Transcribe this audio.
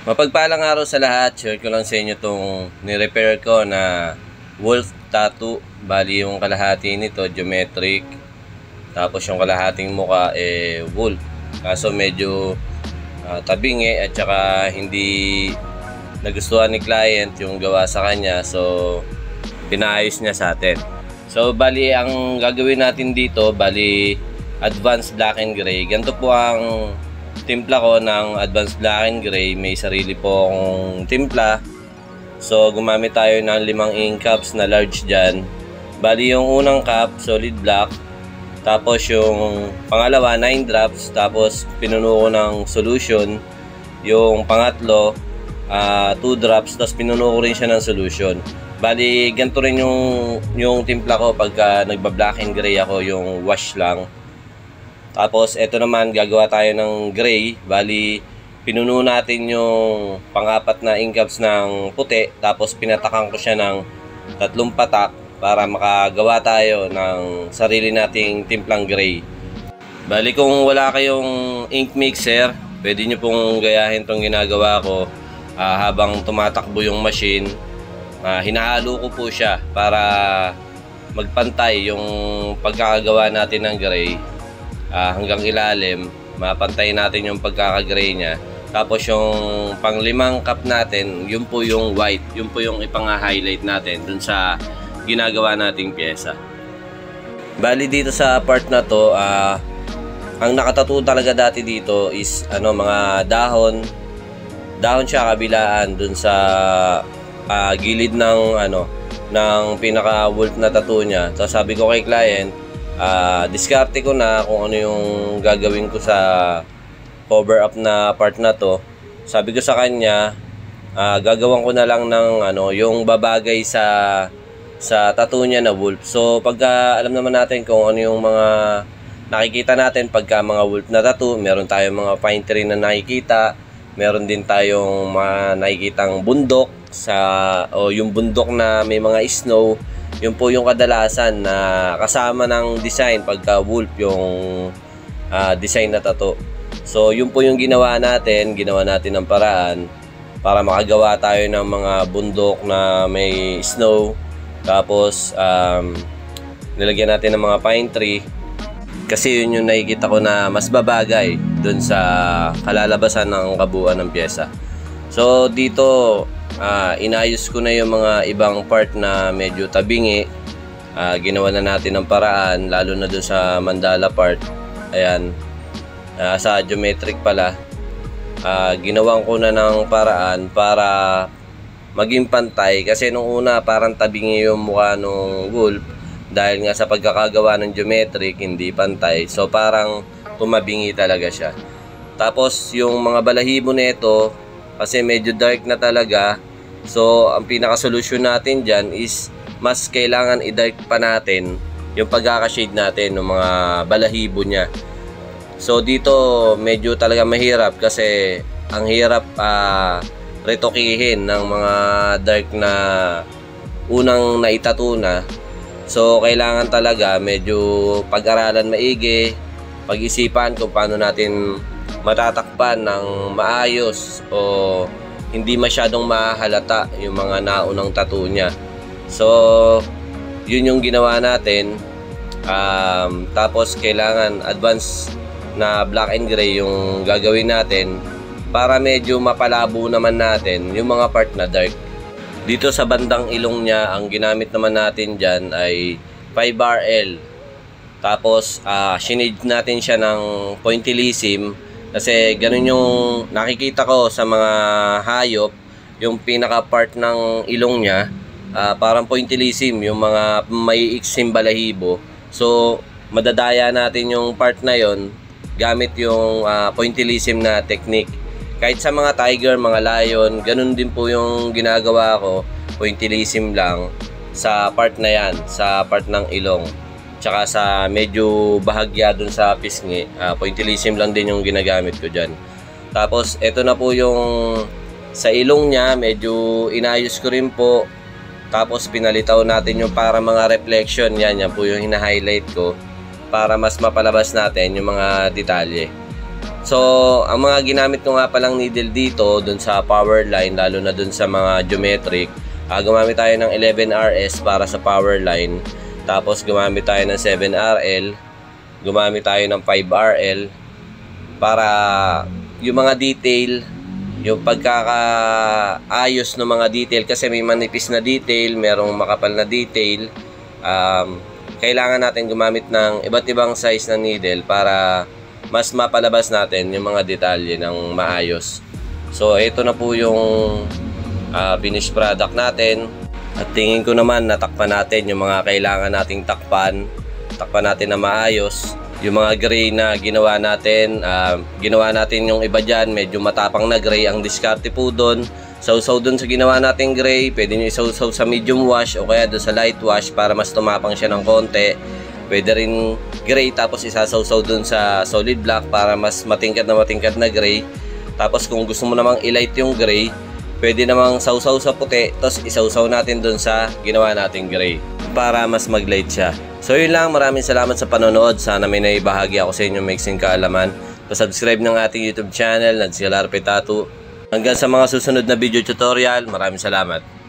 Mapagpalang araw sa lahat. Share ko lang sa inyo itong ni-repair ko na wolf tattoo. Bali yung kalahati nito geometric, tapos yung kalahating muka wolf. Kaso medyo tabingi at saka hindi nagustuhan ni client yung gawa sa kanya, so pinaayos niya sa atin. So bali ang gagawin natin dito, bali advanced black and gray. Ganito po ang timpla ko ng advanced black and gray. May sarili po akong timpla. So gumamit tayo ng 5 ink cups na large dyan. Bali yung unang cup solid black, tapos yung pangalawa 9 drops, tapos pinuno ko ng solution. Yung pangatlo 2 drops, tapos pinuno ko rin siya ng solution. Bali ganito rin yung timpla ko pagka nagba black and gray ako, yung wash lang. Tapos ito naman gagawa tayo ng gray. Bali pinuno natin yung pang-apat na ink cups ng puti, tapos pinatakan ko siya ng 3 patak para makagawa tayo ng sarili nating timplang gray. Bali kung wala kayong ink mixer, pwede nyo pong gayahin tong ginagawa ko. Habang tumatakbo yung machine, hinahalo ko po siya para magpantay yung pagkakagawa natin ng gray. Hanggang ilalim, mapantay natin yung pagkakagray niya. Tapos yung pang-5 cup natin, yun po yung white, yun po yung ipang-highlight natin dun sa ginagawa nating pyesa. Bali dito sa part na to, ang nakatattoo talaga dati dito is mga dahon siya kabilaan dun sa gilid ng ng pinaka wolf na tattoo niya. So sabi ko kay client, diskarte ko na kung ano yung gagawin ko sa cover up na part na to. Sabi ko sa kanya, gagawan ko na lang ng yung babagay sa tattoo niya na wolf. So pagka alam naman natin kung ano yung mga nakikita natin pagka mga wolf na tattoo, meron tayong mga pine tree na nakikita, meron din tayong mga nakikitang bundok o yung bundok na may mga snow. Yun po yung kadalasan na kasama ng design pagka wolf yung design na tattoo. So yun po yung ginawa natin ng paraan para makagawa tayo ng mga bundok na may snow. Tapos nilagyan natin ng mga pine tree kasi yun yung nakikita ko na mas babagay dun sa kalalabasan ng kabuuan ng pyesa. So dito inayos ko na yung mga ibang part na medyo tabingi. Ginawa na natin ng paraan, lalo na dun sa mandala part. Ayan, sa geometric pala, ginawan ko na ng paraan para maging pantay. Kasi nung una parang tabingi yung mukha ng wolf dahil nga sa pagkakagawa ng geometric hindi pantay. So parang tumabingi talaga siya. Tapos yung mga balahibo nito kasi medyo dark na talaga. So ang pinaka-solution natin dyan is mas kailangan i-dark pa natin yung pagkaka-shade natin ng mga balahibo niya. So dito medyo talaga mahirap kasi ang hirap retokihin ng mga dark na unang naitattoo na. So kailangan talaga medyo pag-aralan maigi, pag-isipan kung paano natin matatakpan ng maayos o hindi masyadong mahalata yung mga naunang tattoo niya. So yun yung ginawa natin. Tapos kailangan advance na black and gray yung gagawin natin para medyo mapalabo naman natin yung mga part na dark. Dito sa bandang ilong niya, ang ginamit naman natin dyan ay 5RL. Tapos shinade natin siya ng pointillism kasi ganun yung nakikita ko sa mga hayop, yung pinaka part ng ilong niya parang pointillism, yung mga may iksim balahibo. So madadaya natin yung part na yon gamit yung pointillism na technique. Kahit sa mga tiger, mga lion, ganun din po yung ginagawa ko, pointillism lang sa part na yan, sa part ng ilong. Tsaka sa medyo bahagya dun sa pisngi, pointillism lang din yung ginagamit ko dyan. Tapos ito na po yung sa ilong niya, medyo inayos ko rin po. Tapos pinalitaw natin yung para mga reflection, yan po yung hina-highlight ko para mas mapalabas natin yung mga detalye. So, ang mga ginamit ko nga palang needle dito dun sa power line, lalo na dun sa mga geometric, gumamit tayo ng 11RS para sa power line. Tapos gumamit tayo ng 7RL, gumamit tayo ng 5RL para yung mga detail, yung pagkakaayos ng mga detail, kasi may manipis na detail, merong makapal na detail. Kailangan natin gumamit ng iba't ibang size ng needle para mas mapalabas natin yung mga detalye ng maayos. So ito na po yung finished product natin. At tingin ko naman natakpan natin yung mga kailangan nating takpan natin na maayos. Yung mga gray na ginawa natin yung iba dyan medyo matapang na gray. Ang diskarte po doon, sausaw doon sa ginawa nating gray, pwede nyo isausaw sa medium wash o kaya doon sa light wash para mas tumapang siya ng konti. Pwede rin gray tapos isasawsaw dun sa solid black para mas matingkad na gray. Tapos kung gusto mo namang i-light yung gray, pwede namang sausaw sa puti tapos isawsaw natin dun sa ginawa nating gray para mas mag-light siya. So yun lang, maraming salamat sa panonood. Sana may naibahagi ako sa inyo mixing kaalaman. Pa-subscribe ng ating YouTube channel, Nadsky Alarpe Tattoo. Hanggang sa mga susunod na video tutorial, maraming salamat.